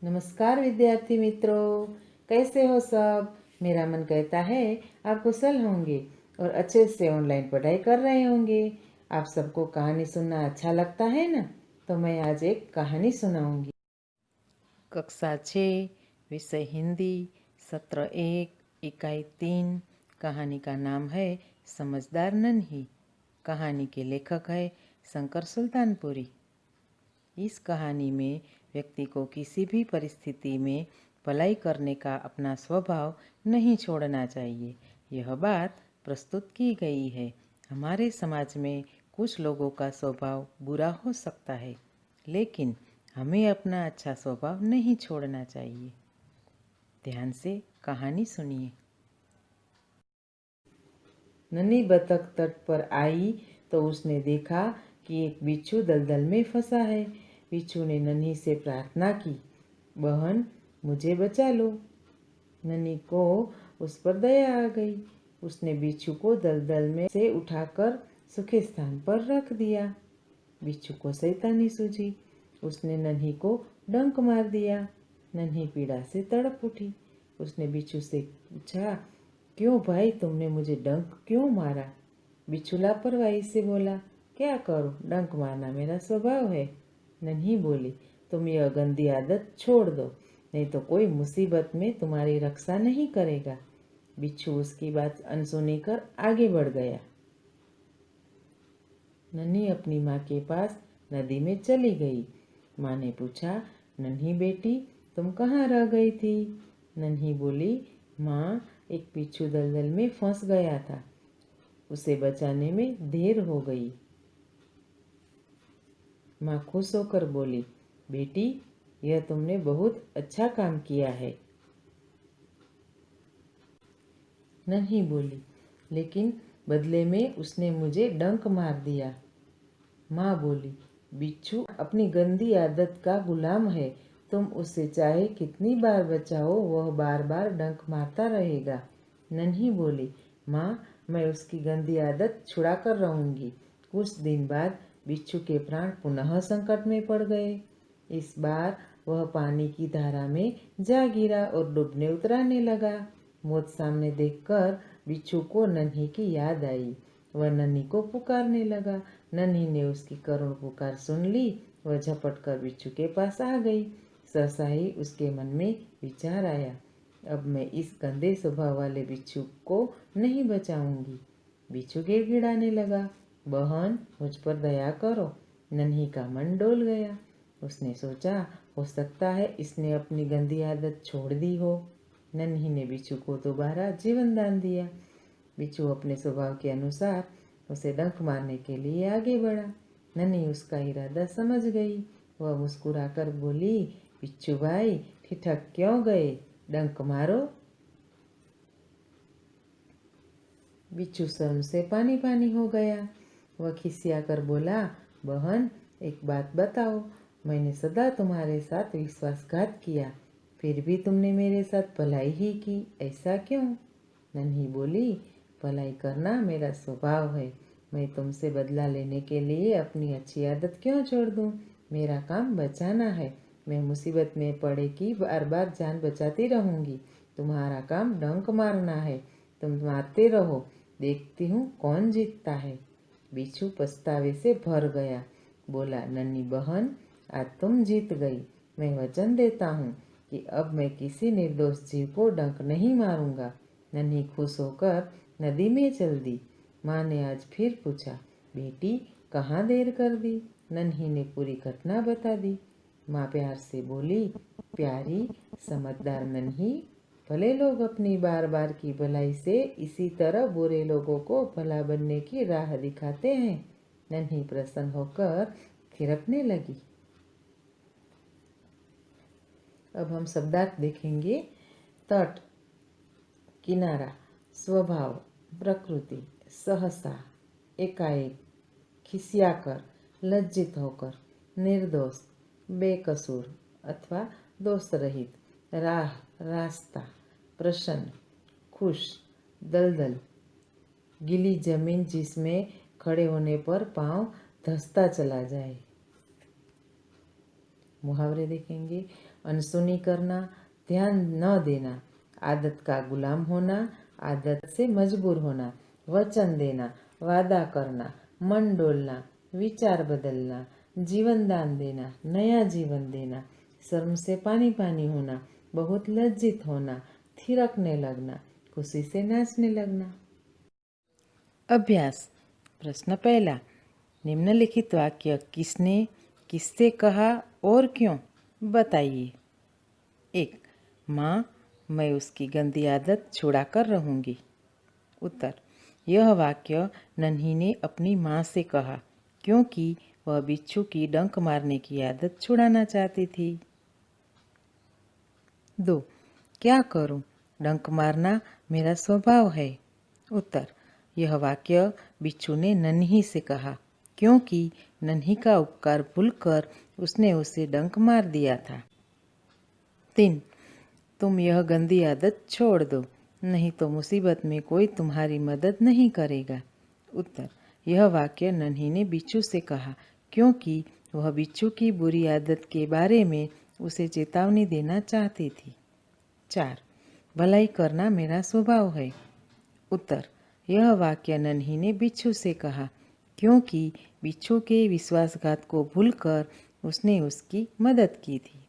नमस्कार विद्यार्थी मित्रों, कैसे हो सब। मेरा मन कहता है आप कुशल होंगे और अच्छे से ऑनलाइन पढ़ाई कर रहे होंगे। आप सबको कहानी सुनना अच्छा लगता है ना, तो मैं आज एक कहानी सुनाऊंगी। कक्षा 6, विषय हिंदी, सत्र 1, इकाई 3। कहानी का नाम है समझदार नन्ही। कहानी के लेखक है शंकर सुल्तानपुरी। इस कहानी में व्यक्ति को किसी भी परिस्थिति में भलाई करने का अपना स्वभाव नहीं छोड़ना चाहिए। यह बात प्रस्तुत की गई है। हमारे समाज में कुछ लोगों का स्वभाव बुरा हो सकता है, लेकिन हमें अपना अच्छा स्वभाव नहीं छोड़ना चाहिए। ध्यान से कहानी सुनिए। नन्ही बतख तट पर आई तो उसने देखा कि एक बिच्छू दलदल में फंसा है। बिच्छू ने नन्ही से प्रार्थना की, बहन मुझे बचा लो। नन्ही को उस पर दया आ गई। उसने बिच्छू को दलदल में से उठाकर सूखे स्थान पर रख दिया। बिच्छू को शैतानी सूझी। उसने नन्ही को डंक मार दिया। नन्ही पीड़ा से तड़प उठी। उसने बिच्छू से पूछा, क्यों भाई, तुमने मुझे डंक क्यों मारा? बिच्छू लापरवाही से बोला, क्या करूं, डंक मारना मेरा स्वभाव है। नन्ही बोली, तुम यह गंदी आदत छोड़ दो, नहीं तो कोई मुसीबत में तुम्हारी रक्षा नहीं करेगा। बिच्छू उसकी बात अनसुनी कर आगे बढ़ गया। नन्ही अपनी माँ के पास नदी में चली गई। माँ ने पूछा, नन्ही बेटी तुम कहाँ रह गई थी? नन्ही बोली, माँ एक बिच्छू दलदल में फंस गया था, उसे बचाने में देर हो गई। माँ खुश होकर बोली, बेटी यह तुमने बहुत अच्छा काम किया है। नन्ही बोली, लेकिन बदले में उसने मुझे डंक मार दिया। माँ बोली, बिच्छू अपनी गंदी आदत का गुलाम है, तुम उसे चाहे कितनी बार बचाओ वह बार बार डंक मारता रहेगा। नन्ही बोली, माँ मैं उसकी गंदी आदत छुड़ा कर रहूंगी। कुछ दिन बाद बिच्छू के प्राण पुनः संकट में पड़ गए। इस बार वह पानी की धारा में जा गिरा और डूबने उतराने लगा। मौत सामने देखकर बिच्छू को नन्ही की याद आई। वह नन्ही को पुकारने लगा। नन्ही ने उसकी करुण पुकार सुन ली। वह झपट कर बिच्छू के पास आ गई। सहसा ही उसके मन में विचार आया, अब मैं इस गंदे स्वभाव वाले बिच्छू को नहीं बचाऊंगी। बिच्छू गिड़गिड़ाने लगा, बहन मुझ पर दया करो। नन्ही का मन डोल गया। उसने सोचा, हो सकता है इसने अपनी गंदी आदत छोड़ दी हो। नन्ही ने बिच्छू को दोबारा जीवन दान दिया। बिच्छू अपने स्वभाव के अनुसार उसे डंक मारने के लिए आगे बढ़ा। नन्ही उसका इरादा समझ गई। वह मुस्कुराकर बोली, बिच्छू भाई ठिठक क्यों गए, डंक मारो। बिच्छू शर्म से पानी पानी हो गया। वह खिसिया कर बोला, बहन एक बात बताओ, मैंने सदा तुम्हारे साथ विश्वासघात किया, फिर भी तुमने मेरे साथ भलाई ही की, ऐसा क्यों? नन्ही बोली, भलाई करना मेरा स्वभाव है। मैं तुमसे बदला लेने के लिए अपनी अच्छी आदत क्यों छोड़ दूं? मेरा काम बचाना है। मैं मुसीबत में पड़े कि बार बार जान बचाती रहूंगी। तुम्हारा काम डंक मारना है। तुम मारते रहो, देखती हूँ कौन जीतता है। बिच्छू पछतावे से भर गया। बोला, नन्ही बहन आज तुम जीत गई। मैं वचन देता हूँ कि अब मैं किसी निर्दोष जीव को डंक नहीं मारूंगा। नन्ही खुश होकर नदी में चल दी। माँ ने आज फिर पूछा, बेटी कहाँ देर कर दी? नन्ही ने पूरी घटना बता दी। माँ प्यार से बोली, प्यारी समझदार नन्ही, भले लोग अपनी बार बार की भलाई से इसी तरह बुरे लोगों को भला बनने की राह दिखाते हैं। नन्ही प्रसन्न होकर थिरकने लगी। अब हम शब्दार्थ देखेंगे। तट, किनारा, स्वभाव, प्रकृति, सहसा, एकाएक, खिसियाकर, लज्जित होकर, निर्दोष, बेकसूर अथवा दोष रहित, राह, रास्ता, प्रसन्न, खुश, दलदल, गीली जमीन जिसमें खड़े होने पर पांव धंसता चला जाए। मुहावरे देखेंगे। अनसुनी करना, ध्यान न देना, आदत का गुलाम होना, आदत से मजबूर होना, वचन देना, वादा करना, मन डोलना, विचार बदलना, जीवन दान देना, नया जीवन देना, शर्म से पानी पानी होना, बहुत लज्जित होना, थिरकने लगना, खुशी से नाचने लगना। अभ्यास। प्रश्न पहला, निम्नलिखित वाक्य किसने किससे कहा और क्यों, बताइए। 1. माँ, मैं उसकी गंदी आदत छुड़ाकर रहूँगी। उत्तर, यह वाक्य नन्ही ने अपनी माँ से कहा क्योंकि वह बिच्छू की डंक मारने की आदत छुड़ाना चाहती थी। 2. क्या करूं? डंक मारना मेरा स्वभाव है। उत्तर, यह वाक्य बिच्छू ने नन्ही से कहा क्योंकि नन्ही का उपकार भूलकर उसने उसे डंक मार दिया था। 3. तुम यह गंदी आदत छोड़ दो, नहीं तो मुसीबत में कोई तुम्हारी मदद नहीं करेगा। उत्तर, यह वाक्य नन्ही ने बिच्छू से कहा क्योंकि वह बिच्छू की बुरी आदत के बारे में उसे चेतावनी देना चाहती थी। 4. भलाई करना मेरा स्वभाव है। उत्तर, यह वाक्य नन्ही ने बिच्छू से कहा क्योंकि बिच्छू के विश्वासघात को भूलकर उसने उसकी मदद की थी।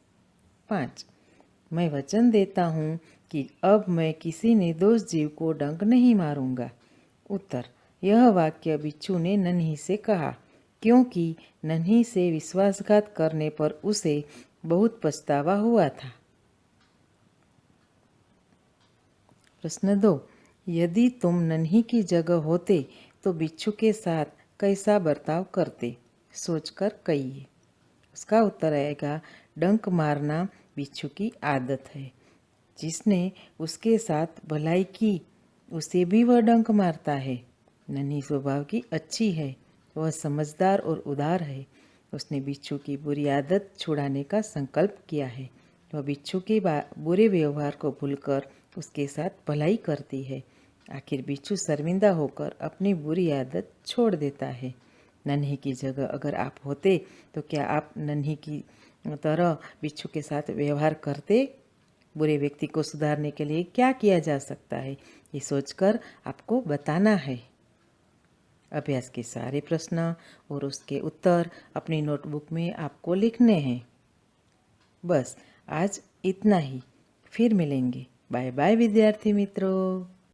5. मैं वचन देता हूँ कि अब मैं किसी निर्दोष जीव को डंक नहीं मारूंगा। उत्तर, यह वाक्य बिच्छू ने नन्ही से कहा क्योंकि नन्ही से विश्वासघात करने पर उसे बहुत पछतावा हुआ था। प्रश्न 2, यदि तुम नन्ही की जगह होते तो बिच्छू के साथ कैसा बर्ताव करते, सोचकर कहिए। उसका उत्तर आएगा, डंक मारना बिच्छू की आदत है। जिसने उसके साथ भलाई की उसे भी वह डंक मारता है। नन्ही स्वभाव की अच्छी है, वह समझदार और उदार है। उसने बिच्छू की बुरी आदत छुड़ाने का संकल्प किया है। वह बिच्छू के बुरे व्यवहार को भूलकर उसके साथ भलाई करती है। आखिर बिच्छू शर्मिंदा होकर अपनी बुरी आदत छोड़ देता है। नन्ही की जगह अगर आप होते तो क्या आप नन्ही की तरह बिच्छू के साथ व्यवहार करते? बुरे व्यक्ति को सुधारने के लिए क्या किया जा सकता है, ये सोचकर आपको बताना है। अभ्यास के सारे प्रश्न और उसके उत्तर अपनी नोटबुक में आपको लिखने हैं। बस आज इतना ही, फिर मिलेंगे। बाय बाय विद्यार्थी मित्रों।